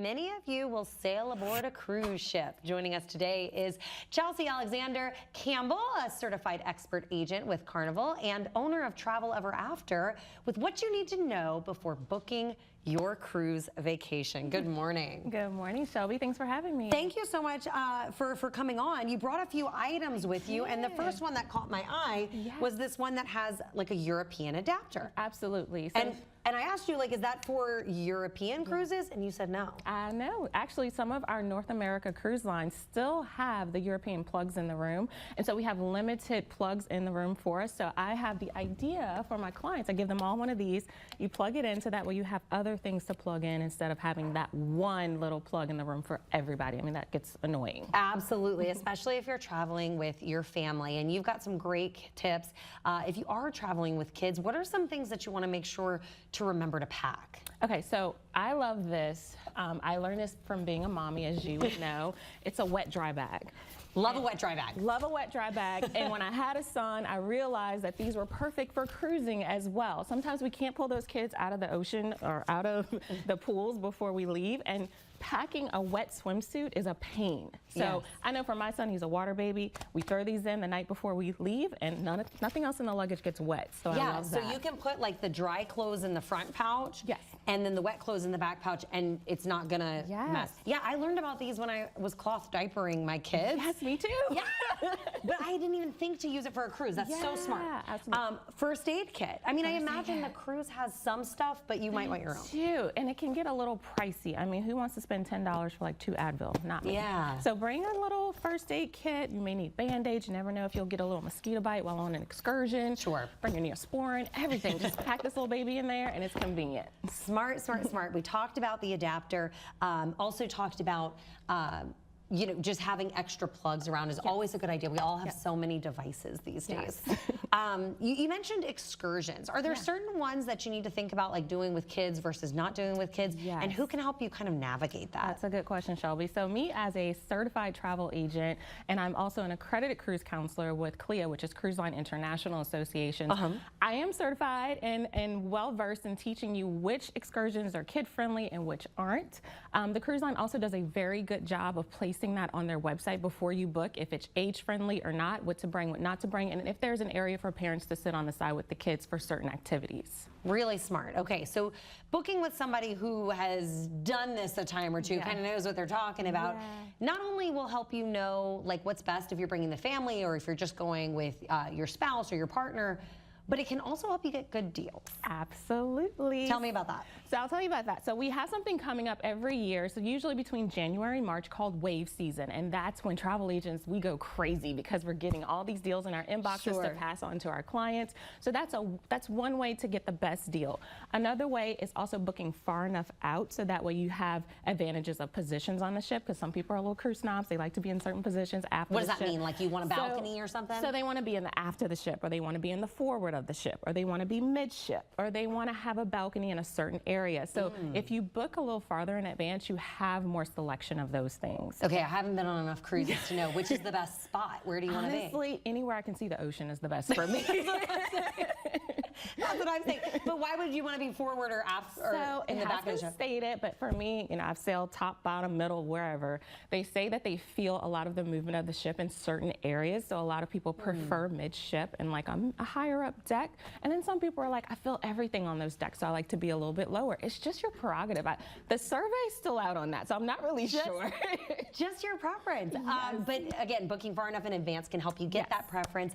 Many of you will sail aboard a cruise ship. Joining us today is Chalsea Alexander Campbell, a certified expert agent with Carnival and owner of Travel Ever After, with what you need to know before booking your cruise vacation. Good morning. Good morning, Shelby. Thanks for having me. Thank you so much for coming on. You brought a few items with you, and the first one that caught my eye was this one that has like a European adapter. Absolutely. So, and I asked you, like, is that for European cruises? And you said no. No. Actually, some of our North America cruise lines still have the European plugs in the room. And so we have limited plugs in the room for us. So I have the idea for my clients. I give them all one of these. You plug it in so that way you have other things to plug in instead of having that one little plug in the room for everybody. I mean, that gets annoying. Absolutely, especially if you're traveling with your family. And you've got some great tips. If you are traveling with kids, what are some things that you want to make sure to remember to pack? Okay, so I love this. I learned this from being a mommy, as you would know. It's a wet dry bag. Love a wet dry bag. Love a wet dry bag. And when I had a son, I realized that these were perfect for cruising as well. Sometimes we can't pull those kids out of the ocean or out of the pools before we leave. And packing a wet swimsuit is a pain. So I know for my son, he's a water baby. We throw these in the night before we leave, and nothing else in the luggage gets wet. So I love that. So you can put like the dry clothes in the front pouch, and then the wet clothes in the back pouch, and it's not gonna mess. Yeah, I learned about these when I was cloth diapering my kids. Yes, me too. Yeah, but I didn't even think to use it for a cruise. That's so smart. First aid kit. I mean, I imagine the cruise has some stuff, but you might want your own. Too, and it can get a little pricey. I mean, who wants to spend $10 for like 2 Advil? Not me. So bring a little first aid kit. You may need Band-Aids. You never know if you'll get a little mosquito bite while on an excursion. Bring your Neosporin, everything. Just pack this little baby in there, and it's convenient. Smart, smart, smart. We talked about the adapter. Also talked about you know, just having extra plugs around is always a good idea. We all have so many devices these days. You mentioned excursions. Are there certain ones that you need to think about, like doing with kids versus not doing with kids? And who can help you kind of navigate that? That's a good question, Shelby. So me as a certified travel agent, and I'm also an accredited cruise counselor with CLIA, which is Cruise Line International Association. I am certified and well-versed in teaching you which excursions are kid-friendly and which aren't. The cruise line also does a very good job of placing that on their website before you book, if it's age-friendly or not, what to bring, what not to bring, and if there's an area for parents to sit on the side with the kids for certain activities. Really smart. Okay, so booking with somebody who has done this a time or two, kind of knows what they're talking about, not only will help you know like what's best if you're bringing the family or if you're just going with your spouse or your partner, but it can also help you get good deals. Absolutely. Tell me about that. So I'll tell you about that. So we have something coming up every year, so usually between January and March, called Wave Season, and that's when travel agents, we go crazy because we're getting all these deals in our inboxes to pass on to our clients. So that's one way to get the best deal. Another way is also booking far enough out so that way you have advantages of positions on the ship, because some people are little cruise snobs. They like to be in certain positions after the ship. What does that mean? Like you want a balcony or something? So they want to be in the aft of the ship, or they want to be in the forward of the ship, or they want to be midship, or they want to have a balcony in a certain area. So if you book a little farther in advance, you have more selection of those things. Okay, I haven't been on enough cruises to know which is the best spot. Where do you want to be? Honestly, anywhere I can see the ocean is the best for me. That's what I'm saying. But why would you want to be forward or aft or in the back of the ship? Stated, but for me, you know, I've sailed top, bottom, middle, wherever. They say that they feel a lot of the movement of the ship in certain areas. So a lot of people prefer midship and like a higher up deck. And then some people are like, I feel everything on those decks, so I like to be a little bit lower. It's just your prerogative. The survey's still out on that, so I'm not really sure. Just your preference. But again, booking far enough in advance can help you get that preference.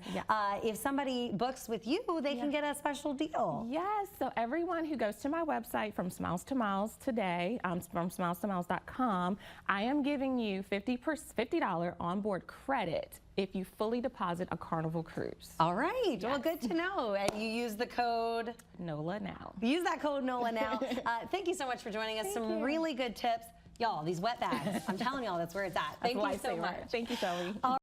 If somebody books with you, they can get a special deal. Yes, so everyone who goes to my website from Smiles to Miles today, from smilestommiles.com, I am giving you $50 onboard credit if you fully deposit a Carnival cruise. All right, well, good to know. And you use the code NOLA now. Use that code NOLA now. Thank you so much for joining us. Some really good tips. Y'all, these wet bags, I'm telling y'all, that's where it's at. Thank you so much. Thank you, Shelby.